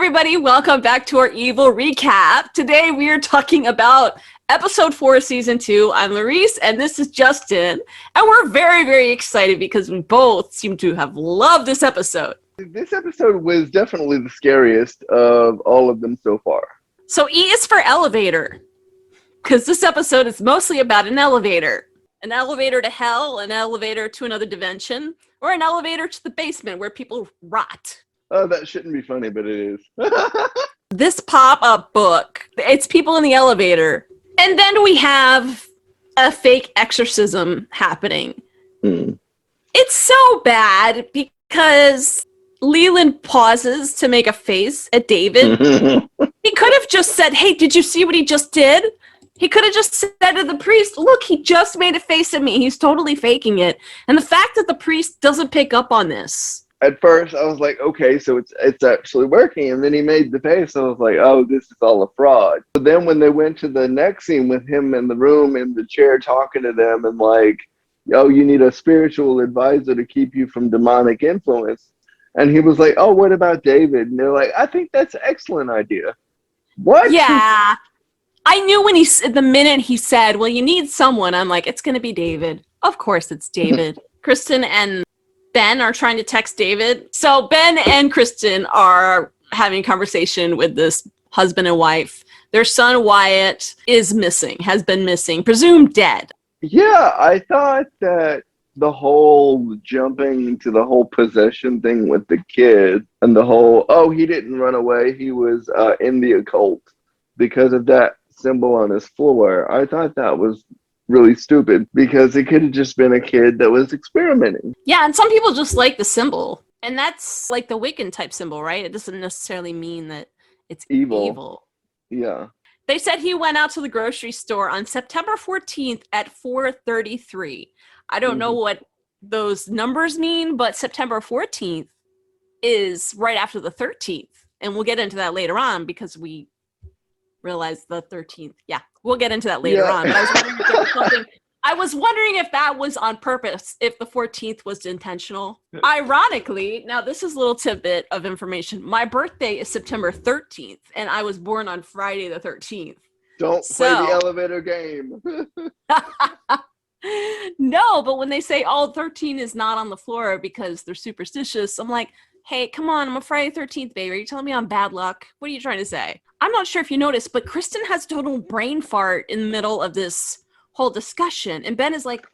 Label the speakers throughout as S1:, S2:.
S1: everybody. Welcome back to our Evil Recap. Today we are talking about episode 4 of season 2. I'm Larice and this is Justin. And we're very, very excited because we both seem to have loved this episode.
S2: This episode was definitely the scariest of all of them so far.
S1: So E is for elevator. Because this episode is mostly about an elevator. An elevator to hell, an elevator to another dimension, or an elevator to the basement where people rot.
S2: Oh, that shouldn't be funny, but it is.
S1: This pop-up book, it's people in the elevator. And then we have a fake exorcism happening. It's so bad because Leland pauses to make a face at David. He could have just said, hey, did you see what he just did? He could have just said to the priest, look, he just made a face at me. He's totally faking it. And the fact that the priest doesn't pick up on this.
S2: At first, I was like, okay, so it's actually working. And then he made the face. I was like, oh, this is all a fraud. But then when they went to the next scene with him in the room, in the chair, talking to them and like, oh, you need a spiritual advisor to keep you from demonic influence. And he was like, oh, what about David? And they're like, I think that's an excellent idea. What?
S1: Yeah. I knew when the minute he said, well, you need someone, I'm like, it's going to be David. Of course it's David. Kristen and Ben are trying to text David. So Ben and Kristen are having a conversation with this husband and wife. Their son Wyatt is missing, has been missing, presumed dead.
S2: Yeah, I thought that the whole jumping to the whole possession thing with the kid and the whole, oh, he didn't run away, he was in the occult because of that symbol on his floor. I thought that was really stupid because it could have just been a kid that was experimenting.
S1: Yeah, and some people just like the symbol. And that's like the Wiccan type symbol, right? It doesn't necessarily mean that it's evil.
S2: Yeah.
S1: They said he went out to the grocery store on September 14th at 4:33. I don't know what those numbers mean, but September 14th is right after the 13th. And we'll get into that later on because we realized the 13th. Yeah, we'll get into that later on. But I was wondering if there was something. I was wondering if that was on purpose, if the 14th was intentional. Ironically, now this is a little tidbit of information. My birthday is September 13th, and I was born on Friday the 13th.
S2: Don't play the elevator game.
S1: No, but when they say, oh, 13 is not on the floor because they're superstitious, I'm like, hey, come on, I'm a Friday 13th, baby. Are you telling me I'm bad luck? What are you trying to say? I'm not sure if you noticed, but Kristen has total brain fart in the middle of this whole discussion. And Ben is like,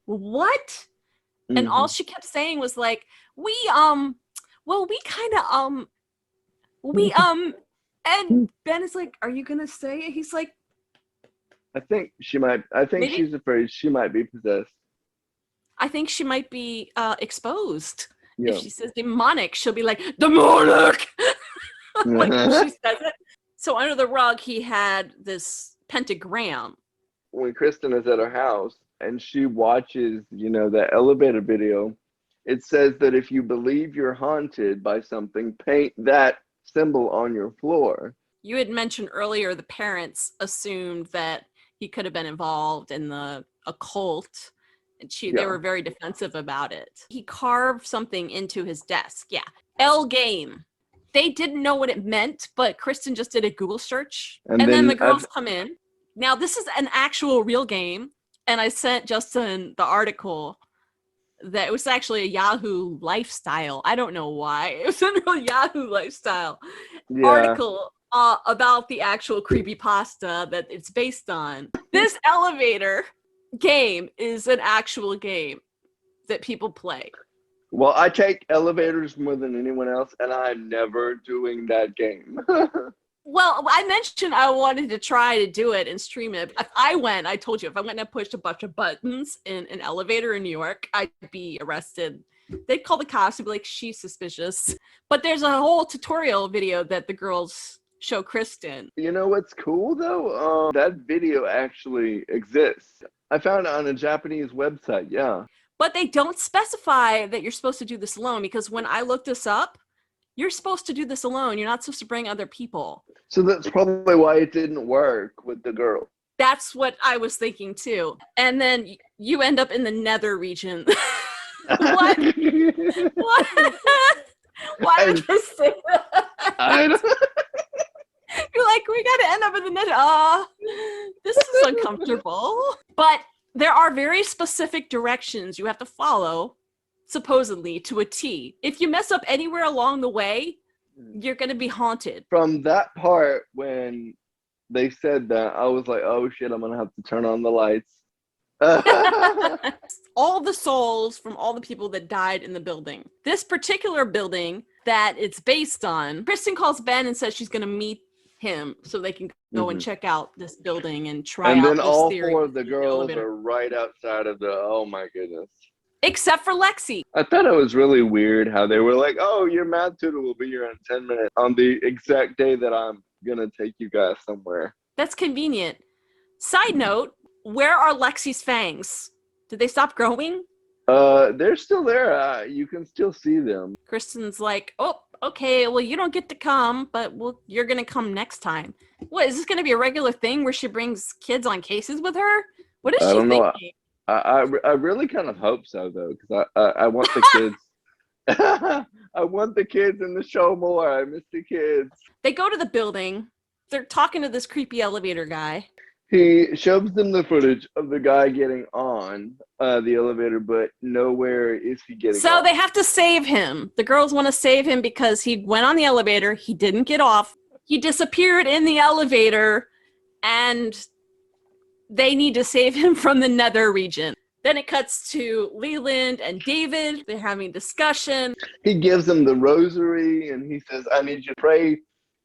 S1: what? And all she kept saying was like, and Ben is like, are you going to say it? He's like,
S2: I think she's afraid she might be possessed.
S1: I think she might be exposed.
S2: Yeah.
S1: If she says demonic, she'll be like, demonic! Like she says it. So under the rug, he had this pentagram.
S2: When Kristen is at her house and she watches, that elevator video, it says that if you believe you're haunted by something, paint that symbol on your floor. You
S1: had mentioned earlier the parents assumed that he could have been involved in the occult. And they were very defensive about it. He carved something into his desk. Yeah. L game. They didn't know what it meant, but Kristen just did a Google search. And then the girls come in. Now, this is an actual real game. And I sent Justin the article that it was actually a Yahoo Lifestyle. I don't know why. It was a real Yahoo Lifestyle article about the actual creepypasta that it's based on. This elevator game is an actual game that people play.
S2: Well, I take elevators more than anyone else, and I'm never doing that game.
S1: Well, I mentioned I wanted to try to do it and stream it. I told you, if I went and pushed a bunch of buttons in an elevator in New York, I'd be arrested. They'd call the cops and be like, she's suspicious. But there's a whole tutorial video that the girls show Kristen.
S2: You know what's cool, though? That video actually exists. I found it on a Japanese website, yeah.
S1: But they don't specify that you're supposed to do this alone, because when I looked this up, you're supposed to do this alone. You're not supposed to bring other people.
S2: So that's probably why it didn't work with the girl.
S1: That's what I was thinking too. And then you end up in the nether region. What? What? Why did I say that?
S2: I don't...
S1: You're like, we gotta end up in the net. This is uncomfortable. But there are very specific directions you have to follow, supposedly, to a T. If you mess up anywhere along the way, you're gonna be haunted.
S2: From that part, when they said that, I was like, oh shit, I'm gonna have to turn on the lights.
S1: All the souls from all the people that died in the building. This particular building that it's based on, Kristen calls Ben and says she's gonna meet him so they can go and check out this building and try
S2: and
S1: out
S2: then
S1: this
S2: all
S1: theory.
S2: 4 of the girls are right outside of the, oh my goodness.
S1: Except for Lexi.
S2: I thought it was really weird how they were like, oh, your math tutor will be here in 10 minutes on the exact day that I'm gonna take you guys somewhere.
S1: That's convenient. Side note, where are Lexi's fangs? Did they stop growing?
S2: They're still there. You can still see them.
S1: Kristen's like, oh, okay, well, you don't get to come, but you're going to come next time. What, is this going to be a regular thing where she brings kids on cases with her? What is she thinking?
S2: I really kind of hope so, though, because I want the kids. I want the kids in the show more. I miss the kids.
S1: They go to the building. They're talking to this creepy elevator guy.
S2: He shows them the footage of the guy getting on the elevator, but nowhere is he getting
S1: So
S2: off.
S1: they have to save him. The girls want to save him because he went on the elevator. He didn't get off. He disappeared in the elevator, and they need to save him from the nether region. Then it cuts to Leland and David. They're having a discussion.
S2: He gives them the rosary, and he says, I need you to pray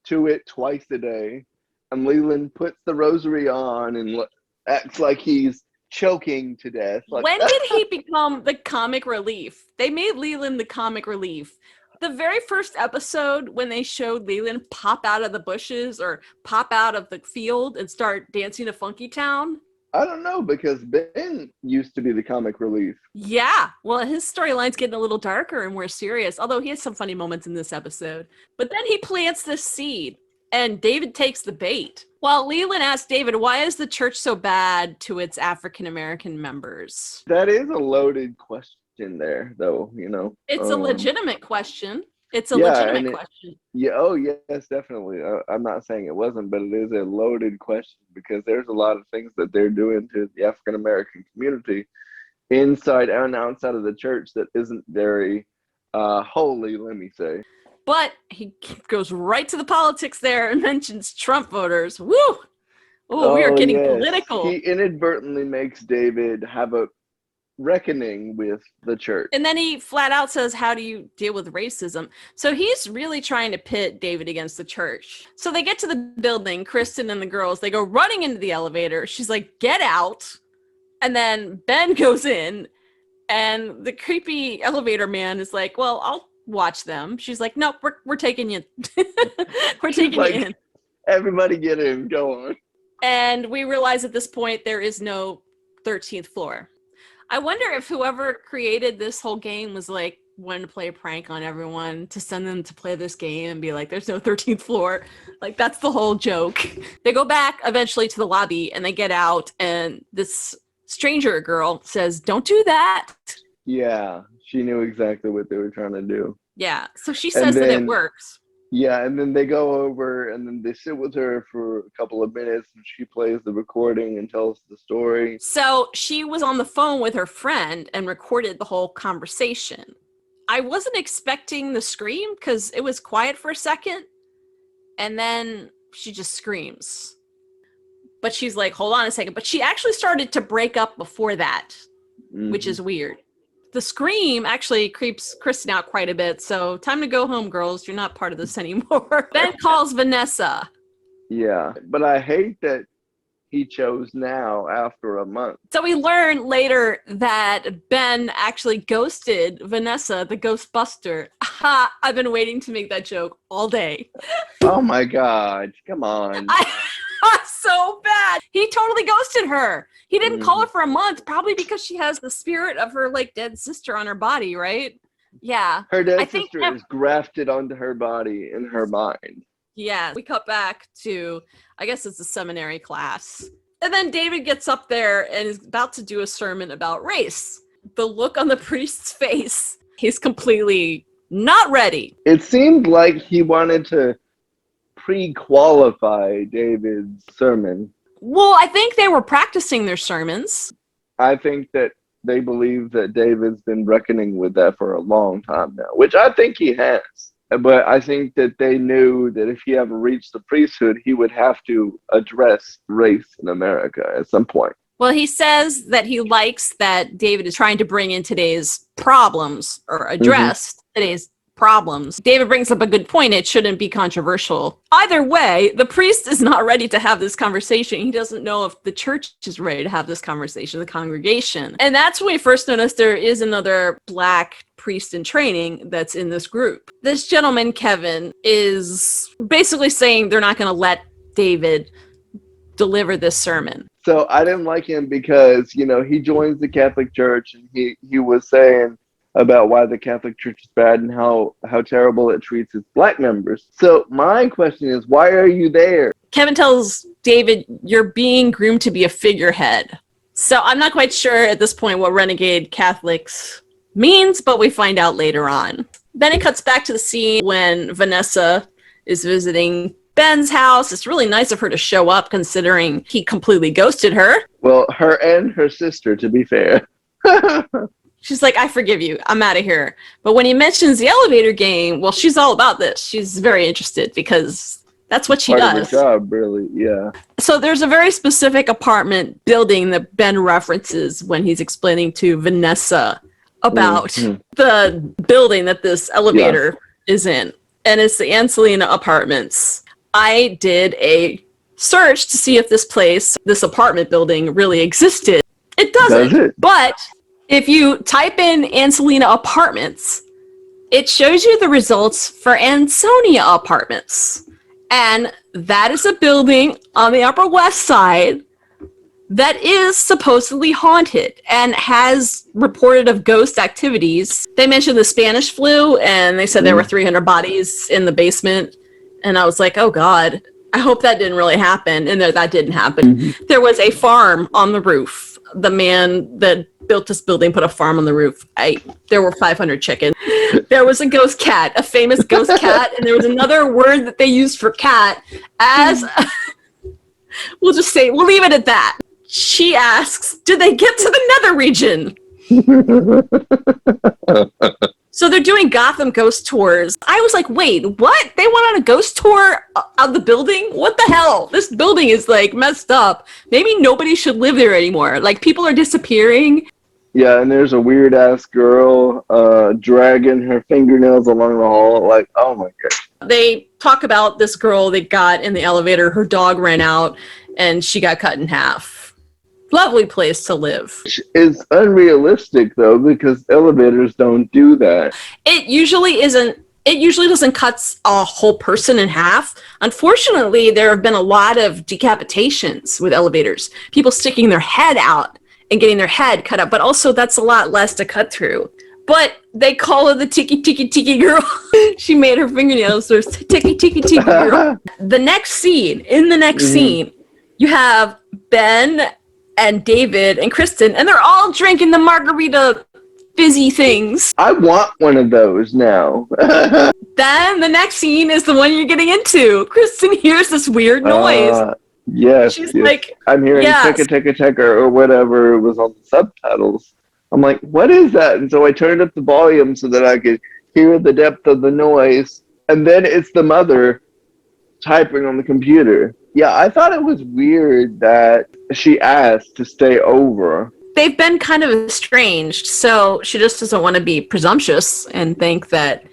S2: to it twice a day. And Leland puts the rosary on and acts like he's choking to death. Like,
S1: when did he become the comic relief? They made Leland the comic relief. The very first episode, when they showed Leland pop out of the bushes or pop out of the field and start dancing to Funky Town.
S2: I don't know, because Ben used to be the comic relief.
S1: Yeah, well, his storyline's getting a little darker and more serious, although he has some funny moments in this episode. But then he plants this seed. And David takes the bait. While Leland asks David, why is the church so bad to its African-American members?
S2: That is a loaded question there, though, you know.
S1: It's a legitimate question. It's a legitimate question.
S2: Yeah, oh, yes, definitely. I'm not saying it wasn't, but it is a loaded question because there's a lot of things that they're doing to the African-American community inside and outside of the church that isn't very holy, let me say.
S1: But he goes right to the politics there and mentions Trump voters. Woo! Oh, we are getting political.
S2: He inadvertently makes David have a reckoning with the church.
S1: And then he flat out says, how do you deal with racism? So he's really trying to pit David against the church. So they get to the building, Kristen and the girls, they go running into the elevator. She's like, get out. And then Ben goes in and the creepy elevator man is like, well, I'll watch them. She's like, nope, we're taking you. We're taking you in.
S2: Everybody get in, go on.
S1: And we realize at this point there is no 13th floor. I wonder if whoever created this whole game was like, wanted to play a prank on everyone to send them to play this game and be like, there's no 13th floor. Like, that's the whole joke. They go back eventually to the lobby and they get out and this stranger girl says, don't do that.
S2: Yeah, she knew exactly what they were trying to do.
S1: Yeah, so she says that it works.
S2: Yeah, and then they go over and then they sit with her for a couple of minutes and she plays the recording and tells the story.
S1: So she was on the phone with her friend and recorded the whole conversation. I wasn't expecting the scream because it was quiet for a second and then she just screams. But she's like, hold on a second. But she actually started to break up before that, which is weird. The scream actually creeps Kristen out quite a bit. So time to go home, girls. You're not part of this anymore. Ben calls Vanessa.
S2: Yeah, but I hate that he chose now after a month.
S1: So we learn later that Ben actually ghosted Vanessa, the Ghostbuster. Ha! I've been waiting to make that joke all day.
S2: Oh my God, come on.
S1: So bad. He totally ghosted her. He didn't call her for a month, probably because she has the spirit of her like dead sister on her body, right? Yeah.
S2: Her dead sister is grafted onto her body in her mind.
S1: Yeah. We cut back to, I guess it's a seminary class. And then David gets up there and is about to do a sermon about race. The look on the priest's face, he's completely not ready.
S2: It seemed like he wanted to pre-qualify David's sermon.
S1: Well, I think they were practicing their sermons.
S2: I think that they believe that David's been reckoning with that for a long time now, which I think he has. But I think that they knew that if he ever reached the priesthood, he would have to address race in America at some point.
S1: Well, he says that he likes that David is trying to bring in today's problems or address today's problems. David brings up a good point. It shouldn't be controversial. Either way, the priest is not ready to have this conversation. He doesn't know if the church is ready to have this conversation, the congregation. And that's when we first noticed there is another Black priest in training that's in this group. This gentleman, Kevin, is basically saying they're not going to let David deliver this sermon.
S2: So I didn't like him because, you know, he joins the Catholic Church and he was saying about why the Catholic Church is bad and how terrible it treats its Black members. So my question is, why are you there?
S1: Kevin tells David, you're being groomed to be a figurehead. So I'm not quite sure at this point what renegade Catholics means, but we find out later on. Then it cuts back to the scene when Vanessa is visiting Ben's house. It's really nice of her to show up considering he completely ghosted her.
S2: Well, her and her sister, to be fair.
S1: She's like, I forgive you. I'm out of here. But when he mentions the elevator game, well, she's all about this. She's very interested because that's what she does.
S2: Part of her job, really, yeah.
S1: So there's a very specific apartment building that Ben references when he's explaining to Vanessa about the building that this elevator is in. And it's the Anselina Apartments. I did a search to see if this apartment building really existed. It doesn't.
S2: Does it?
S1: But if you type in Anselina Apartments, it shows you the results for Ansonia Apartments. And that is a building on the Upper West Side that is supposedly haunted and has reported of ghost activities. They mentioned the Spanish flu, and they said there were 300 bodies in the basement. And I was like, oh, God, I hope that didn't really happen. And that didn't happen. There was a farm on the roof. The man that built this building put a farm on the roof. There were 500 chickens. There was a ghost cat, a famous ghost cat. And there was another word that they used for cat as, we'll leave it at that. She asks, did they get to the nether region? So they're doing Gotham ghost tours. I was like, wait, what? They went on a ghost tour of the building? What the hell? This building is like messed up. Maybe nobody should live there anymore. Like people are disappearing.
S2: Yeah, and there's a weird ass girl dragging her fingernails along the hall. Like, oh my God.
S1: They talk about this girl they got in the elevator. Her dog ran out and she got cut in half. Lovely place to live.
S2: It's unrealistic though, because elevators don't do that.
S1: It usually doesn't cut a whole person in half. Unfortunately, there have been a lot of decapitations with elevators. People sticking their head out and getting their head cut up, but also that's a lot less to cut through. But they call her the tiki tiki tiki girl. She made her fingernails so tiki tiki tiki girl. The next scene, you have Ben and David and Kristen, and they're all drinking the margarita fizzy things.
S2: I want one of those now.
S1: Then the next scene is the one you're getting into. Kristen hears this weird noise.
S2: Yes.
S1: She's like,
S2: I'm hearing ticka or whatever was on the subtitles. I'm like, what is that? And so I turned up the volume so that I could hear the depth of the noise. And then it's the mother typing on the computer. Yeah, I thought it was weird that she asked to stay over.
S1: They've been kind of estranged, so she just doesn't want to be presumptuous and think that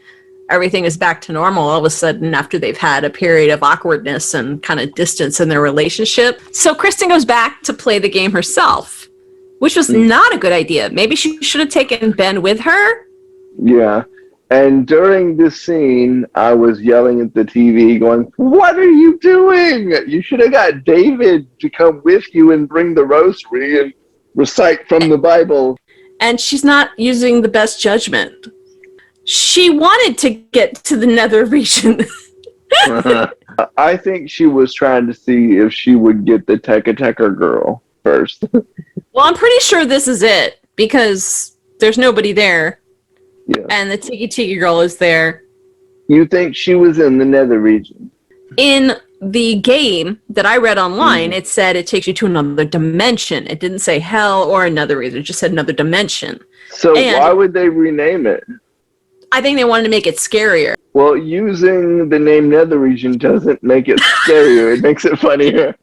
S1: everything is back to normal all of a sudden after they've had a period of awkwardness and kind of distance in their relationship. So Kristen goes back to play the game herself, which was not a good idea. Maybe she should have taken Ben with her.
S2: Yeah. And during this scene, I was yelling at the TV going, what are you doing? You should have got David to come with you and bring the rosary and recite from the Bible.
S1: And she's not using the best judgment. She wanted to get to the nether region.
S2: I think she was trying to see if she would get the Teka girl first.
S1: Well, I'm pretty sure this is it because there's nobody there.
S2: Yeah.
S1: And the Tiki Tiki girl is there.
S2: You think she was in the nether region?
S1: In the game that I read online, it said it takes you to another dimension. It didn't say hell or another reason. It just said another dimension.
S2: So why would they rename it?
S1: I think they wanted to make it scarier.
S2: Well, using the name Nether Region doesn't make it scarier. It makes it funnier.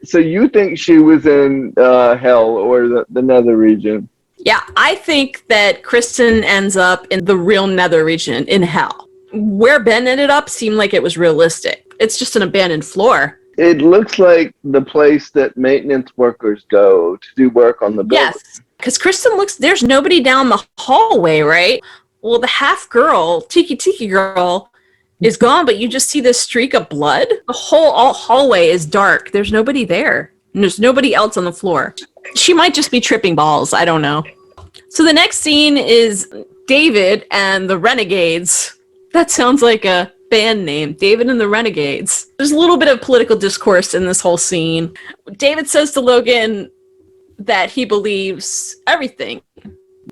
S2: So you think she was in hell or the Nether Region?
S1: Yeah, I think that Kristen ends up in the real Nether Region, in hell. Where Ben ended up seemed like it was realistic. It's just an abandoned floor.
S2: It looks like the place that maintenance workers go to do work on the building.
S1: Yes, because Kristen looks, there's nobody down the hallway, right? Well, the half girl, Tiki girl, is gone, but you just see this streak of blood. The whole hallway is dark. There's nobody there. And there's nobody else on the floor. She might just be tripping balls. I don't know. So the next scene is David and the Renegades. That sounds like a band name, David and the Renegades. There's a little bit of political discourse in this whole scene. David says to Logan that he believes everything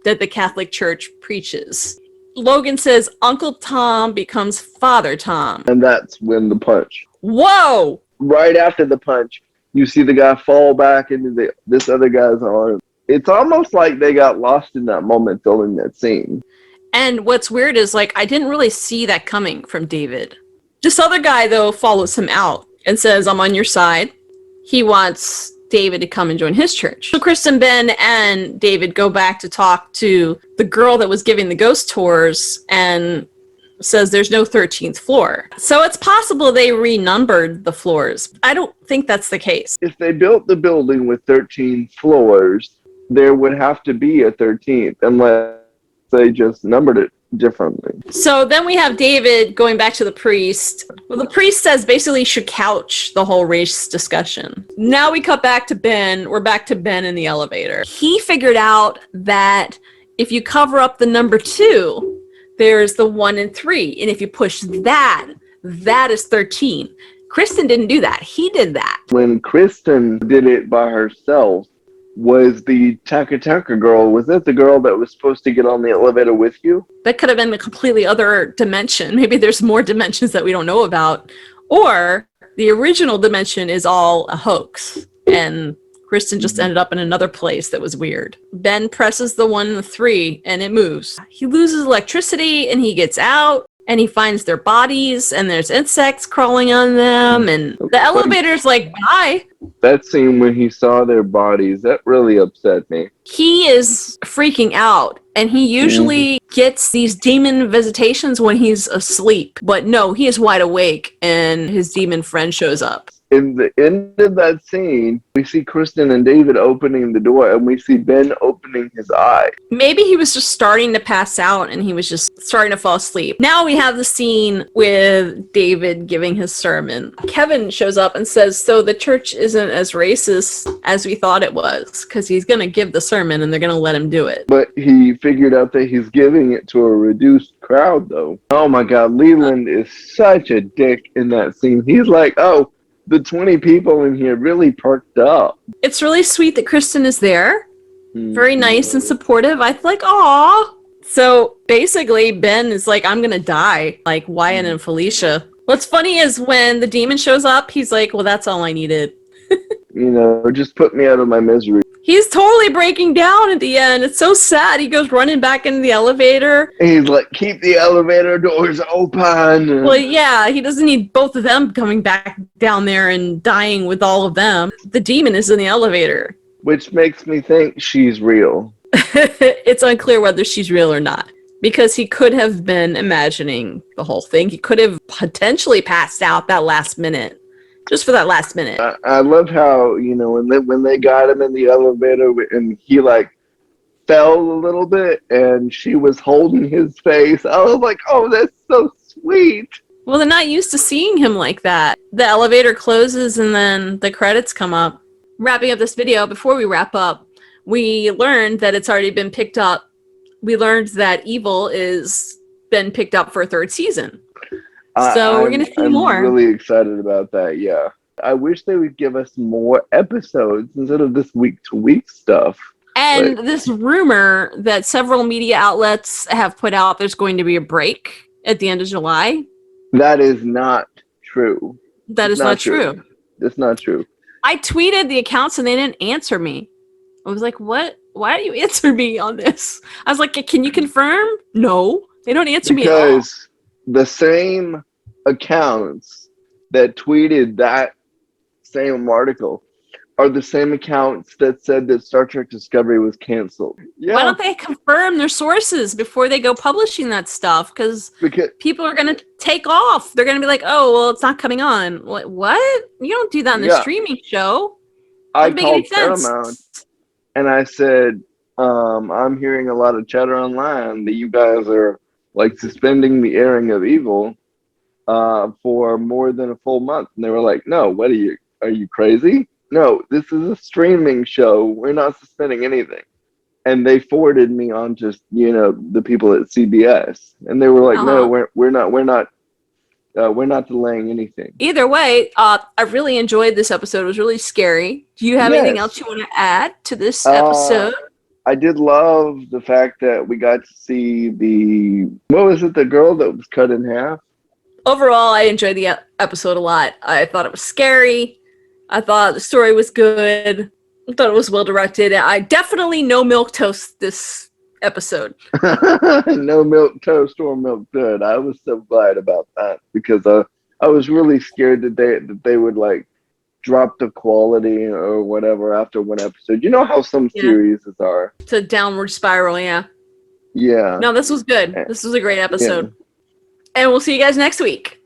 S1: that the Catholic Church preaches. Logan says Uncle Tom becomes Father Tom.
S2: And that's when the punch.
S1: Whoa!
S2: Right after the punch, you see the guy fall back into this other guy's arm. It's almost like they got lost in that moment filming that scene.
S1: And what's weird is, like, I didn't really see that coming from David. This other guy, though, follows him out and says, I'm on your side. He wants David to come and join his church. So Kristen, Ben, and David go back to talk to the girl that was giving the ghost tours and says there's no 13th floor. So it's possible they renumbered the floors. I don't think that's the case.
S2: If they built the building with 13 floors, there would have to be a 13th unless they just numbered it differently.
S1: So then we have David going back to the priest. Well, the priest says basically you should couch the whole race discussion. Now we cut back to Ben. We're back to Ben in the elevator. He figured out that if you cover up the number 2, there's the 1 and 3. And if you push that is 13. Kristen didn't do that. He did that.
S2: When Kristen did it by herself, was the Taka girl, was that the girl that was supposed to get on the elevator with you?
S1: That could have been a completely other dimension. Maybe there's more dimensions that we don't know about. Or the original dimension is all a hoax. And Kristen just ended up in another place that was weird. Ben presses the 1 and the 3 and it moves. He loses electricity and he gets out and he finds their bodies and there's insects crawling on them and the elevator's like, bye.
S2: That scene when he saw their bodies, that really upset me.
S1: He is freaking out and he usually gets these demon visitations when he's asleep. But no, he is wide awake and his demon friend shows up.
S2: In the end of that scene, we see Kristen and David opening the door and we see Ben opening his eye.
S1: Maybe he was just starting to pass out and he was just starting to fall asleep. Now we have the scene with David giving his sermon. Kevin shows up and says, so the church isn't as racist as we thought it was, because he's going to give the sermon and they're going to let him do it.
S2: But he figured out that he's giving it to a reduced crowd, though. Oh my God, Leland is such a dick in that scene. He's like, oh, the 20 people in here really perked up.
S1: It's really sweet that Kristen is there. Very nice and supportive. I feel like, aw. So basically, Ben is like, I'm going to die, like Wyatt and Felicia. What's funny is when the demon shows up, he's like, well, that's all I needed.
S2: You know, just put me out of my misery.
S1: He's totally breaking down at the end. It's so sad. He goes running back into the elevator.
S2: And he's like, keep the elevator doors open.
S1: Well, yeah, he doesn't need both of them coming back down there and dying with all of them. The demon is in the elevator.
S2: Which makes me think she's real.
S1: It's unclear whether she's real or not. Because he could have been imagining the whole thing. He could have potentially passed out that last minute. Just for that last minute.
S2: I love how, you know, when they got him in the elevator and he like fell a little bit and she was holding his face. I was like, oh, that's so sweet.
S1: Well, they're not used to seeing him like that. The elevator closes and then the credits come up. Wrapping up this video, before we wrap up, we learned that it's already been picked up. We learned that Evil is been picked up for a 3rd season. So we're going to see more.
S2: I'm really excited about that, yeah. I wish they would give us more episodes instead of this week-to-week stuff.
S1: And this rumor that several media outlets have put out, there's going to be a break at the end of July.
S2: That is not true.
S1: That
S2: It's
S1: is
S2: not
S1: not
S2: true.
S1: true.
S2: It's not true.
S1: I tweeted the accounts and they didn't answer me. I was like, what? Why don't you answer me on this? I was like, can you confirm? No, they don't answer me at all.
S2: Because the same accounts that tweeted that same article are the same accounts that said that Star Trek Discovery was canceled.
S1: Why
S2: Yeah,
S1: don't they confirm their sources before they go publishing that stuff? Because
S2: because
S1: people are going to take off. They're going to be like, oh, well, it's not coming on. What? You don't do that in the
S2: yeah,
S1: streaming show.
S2: I
S1: Doesn't make any
S2: called
S1: sense.
S2: Paramount and I said, I'm hearing a lot of chatter online that you guys are like suspending the airing of Evil for more than a full month. And they were like, no, what are you crazy? No, this is a streaming show. We're not suspending anything. And they forwarded me on just, the people at CBS. And they were like, no,
S1: Uh-huh.
S2: we're not delaying anything.
S1: Either way, I really enjoyed this episode. It was really scary. Do you have anything else
S2: Yes.
S1: you want to add to this
S2: Uh,
S1: episode?
S2: I did love the fact that we got to see what was it, the girl that was cut in half?
S1: Overall, I enjoyed the episode a lot. I thought it was scary. I thought the story was good. I thought it was well directed. I definitely no milk toast this episode.
S2: No milk toast or milk dud. I was so glad about that because I was really scared that they would like drop the quality or whatever after one episode. You know how some
S1: Yeah.
S2: series are.
S1: It's a downward spiral, yeah.
S2: Yeah.
S1: No, this was good. This was a great
S2: Yeah.
S1: episode. And we'll see you guys next week.